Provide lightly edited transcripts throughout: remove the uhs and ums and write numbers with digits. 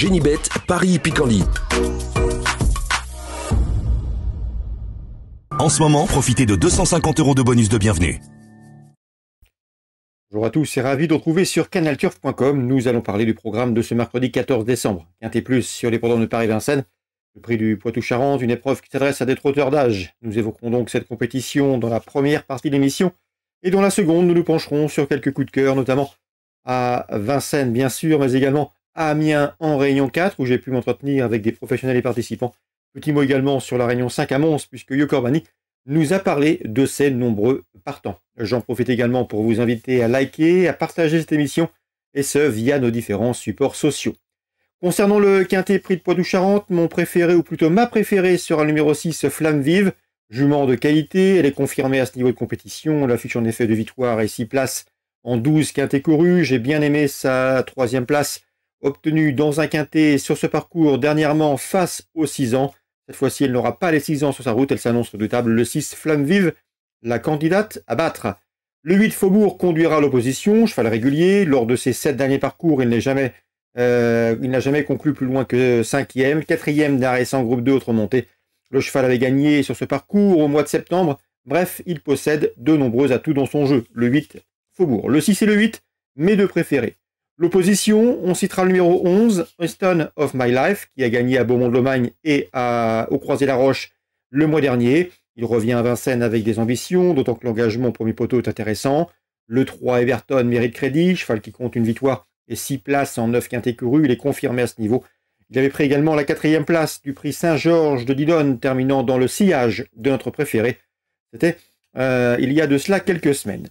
Génibet, Paris-Picanly. En ce moment, profitez de 250 € de bonus de bienvenue. Bonjour à tous et ravi de retrouver sur canalturf.com. Nous allons parler du programme de ce mercredi 14 décembre. Quintet Plus sur l'hippodrome de Paris-Vincennes. Le prix du Poitou-Charentes, une épreuve qui s'adresse à des trotteurs d'âge. Nous évoquerons donc cette compétition dans la première partie de l'émission. Et dans la seconde, nous nous pencherons sur quelques coups de cœur, notamment à Vincennes bien sûr, mais également à Amiens en Réunion 4, où j'ai pu m'entretenir avec des professionnels et participants. Petit mot également sur la Réunion 5 à Mons, puisque Yo Corbani nous a parlé de ses nombreux partants. J'en profite également pour vous inviter à liker, à partager cette émission, et ce, via nos différents supports sociaux. Concernant le quintet prix de Poitou-Charentes, mon préféré, ou plutôt ma préférée, sera le numéro 6, Flamme Vive. Jument de qualité, elle est confirmée à ce niveau de compétition. Elle affiche en effet de victoire et 6 places en 12 quintets courus. J'ai bien aimé sa 3e place, obtenue dans un quintet sur ce parcours dernièrement face aux 6 ans. Cette fois-ci, elle n'aura pas les 6 ans sur sa route, elle s'annonce redoutable. Le 6, Flamme Vive, la candidate à battre. Le 8, Faubourg, conduira l'opposition, cheval régulier. Lors de ses 7 derniers parcours, il n'a jamais conclu plus loin que 5e. 4e d'arrêt sans groupe 2, autre montée. Le cheval avait gagné sur ce parcours au mois de septembre. Bref, il possède de nombreux atouts dans son jeu. Le 8, Faubourg. Le 6 et le 8, mes deux préférés. L'opposition, on citera le numéro 11, Stone of My Life, qui a gagné à Beaumont-de-Lomagne et au Croisé-la-Roche le mois dernier. Il revient à Vincennes avec des ambitions, d'autant que l'engagement au premier poteau est intéressant. Le 3, Everton, mérite crédit, cheval qui compte une victoire et 6 places en 9 quintets courus. Il est confirmé à ce niveau. Il avait pris également la 4e place du prix Saint-Georges de Didonne, terminant dans le sillage de notre préféré. C'était il y a de cela quelques semaines.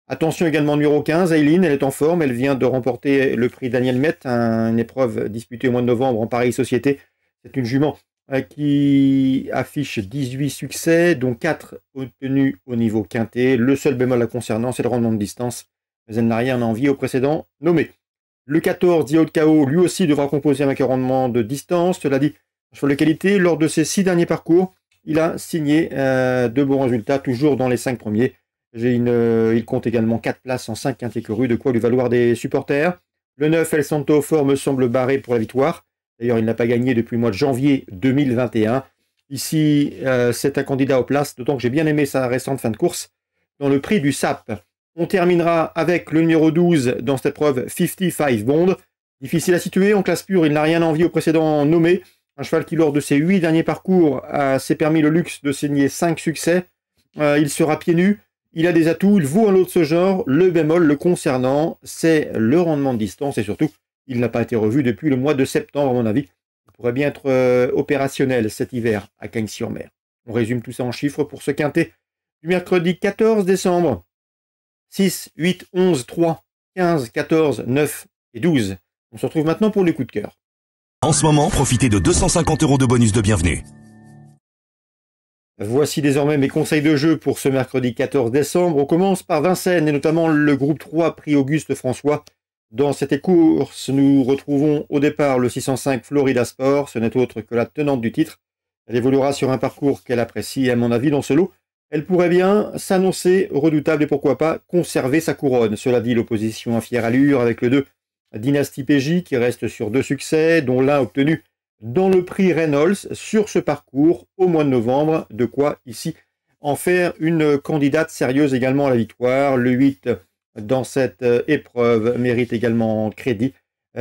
Attention également numéro 15, Aileen, elle est en forme, elle vient de remporter le prix Daniel Met, une épreuve disputée au mois de novembre en Paris Société. C'est une jument qui affiche 18 succès, dont 4 obtenus au niveau quintet. Le seul bémol la concernant, c'est le rendement de distance, mais elle n'a rien à envier au précédent nommé. Le 14, Dio de KO, lui aussi devra composer avec un rendement de distance. Cela dit, sur les qualités, lors de ses 6 derniers parcours, il a signé de bons résultats, toujours dans les 5 premiers. Il compte également 4 places en 5 quintets courus, de quoi lui valoir des supporters. Le 9, El Santo Fort me semble barré pour la victoire. D'ailleurs, il n'a pas gagné depuis le mois de janvier 2021. Ici, c'est un candidat aux places, d'autant que j'ai bien aimé sa récente fin de course dans le prix du SAP. On terminera avec le numéro 12 dans cette épreuve, 55 Bond. Difficile à situer, en classe pure, il n'a rien envie au précédent nommé. Un cheval qui, lors de ses 8 derniers parcours, s'est permis le luxe de signer 5 succès. Il sera pieds nus, il a des atouts, il vaut un lot de ce genre. Le bémol le concernant, c'est le rendement de distance et surtout, il n'a pas été revu depuis le mois de septembre, à mon avis. Il pourrait bien être opérationnel cet hiver à Cagnes-sur-Mer. On résume tout ça en chiffres pour ce quintet du mercredi 14 décembre. 6, 8, 11, 3, 15, 14, 9 et 12. On se retrouve maintenant pour les coups de cœur. En ce moment, profitez de 250 € de bonus de bienvenue. Voici désormais mes conseils de jeu pour ce mercredi 14 décembre. On commence par Vincennes et notamment le groupe 3 prix Auguste François. Dans cette course, nous retrouvons au départ le 605 Florida Sport. Ce n'est autre que la tenante du titre. Elle évoluera sur un parcours qu'elle apprécie à mon avis dans ce lot. Elle pourrait bien s'annoncer redoutable et pourquoi pas conserver sa couronne. Cela dit, l'opposition à fière allure avec le 2 Dynasty PJ qui reste sur 2 succès, dont l'un obtenu dans le prix Reynolds sur ce parcours au mois de novembre. De quoi ici en faire une candidate sérieuse également à la victoire. Le 8 dans cette épreuve mérite également crédit.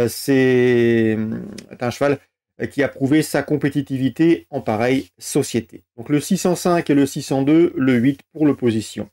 C'est un cheval qui a prouvé sa compétitivité en pareille société. Donc le 605 et le 602, le 8 pour l'opposition.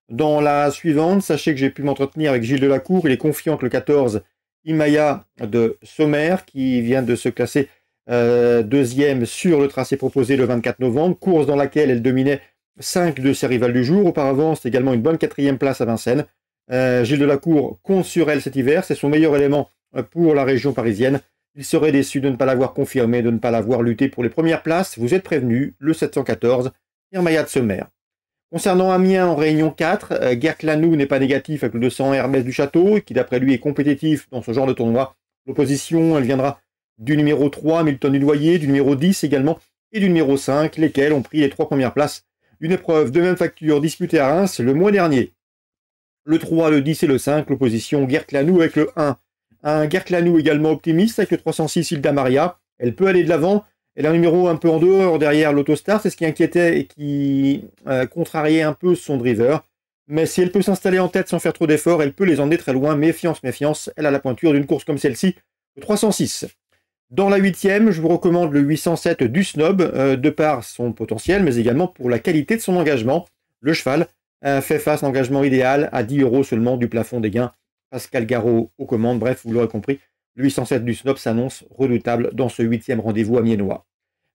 Dans la suivante, sachez que j'ai pu m'entretenir avec Gilles Delacour. Il est confiant que le 14, Imaya de Sommer, qui vient de se classer deuxième sur le tracé proposé le 24 novembre, course dans laquelle elle dominait 5 de ses rivales du jour. Auparavant, c'est également une bonne 4e place à Vincennes. Gilles Delacour compte sur elle cet hiver, c'est son meilleur élément pour la région parisienne. Il serait déçu de ne pas l'avoir confirmé, de ne pas l'avoir lutté pour les premières places. Vous êtes prévenu, le 714, Irmaya de Sommer. Concernant Amiens en Réunion 4, Gert Lanou n'est pas négatif avec le 200 Hermès du Château, qui d'après lui est compétitif dans ce genre de tournoi. L'opposition, elle viendra du numéro 3, Milton Dunoyer, du numéro 10 également, et du numéro 5, lesquels ont pris les 3 premières places d'une épreuve de même facture disputée à Reims le mois dernier. Le 3, le 10 et le 5, l'opposition Gert Lanou avec le 1, Un Guerclanou également optimiste avec le 306 Hilda Maria. Elle peut aller de l'avant. Elle a un numéro un peu en dehors derrière l'Autostar. C'est ce qui inquiétait et qui contrariait un peu son driver. Mais si elle peut s'installer en tête sans faire trop d'efforts, elle peut les emmener très loin. Méfiance, méfiance. Elle a la pointure d'une course comme celle-ci, le 306. Dans la 8e, je vous recommande le 807 du Snob, de par son potentiel, mais également pour la qualité de son engagement. Le cheval fait face à un engagement idéal à 10 € seulement du plafond des gains. Pascal Garot aux commandes, bref, vous l'aurez compris, le 807 du Snob s'annonce redoutable dans ce 8e rendez-vous amiénois.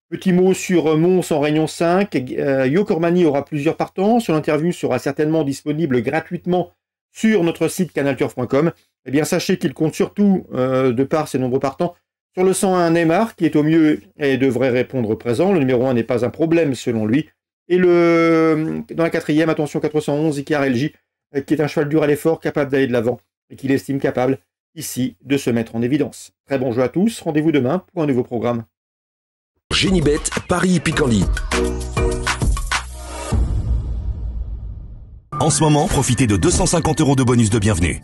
Petit mot sur Mons en Réunion 5. Yo Cormani aura plusieurs partants. Son interview sera certainement disponible gratuitement sur notre site canalturf.com. Eh bien, sachez qu'il compte surtout, de par ses nombreux partants, sur le 101 Neymar, qui est au mieux et devrait répondre présent. Le numéro 1 n'est pas un problème selon lui. Et dans la 4e, attention, 411, Icar LJ, qui est un cheval dur à l'effort, capable d'aller de l'avant et qu'il estime capable, ici, de se mettre en évidence. Très bon jeu à tous. Rendez-vous demain pour un nouveau programme. Génibet, Paris Picardie. En ce moment, profitez de 250 € de bonus de bienvenue.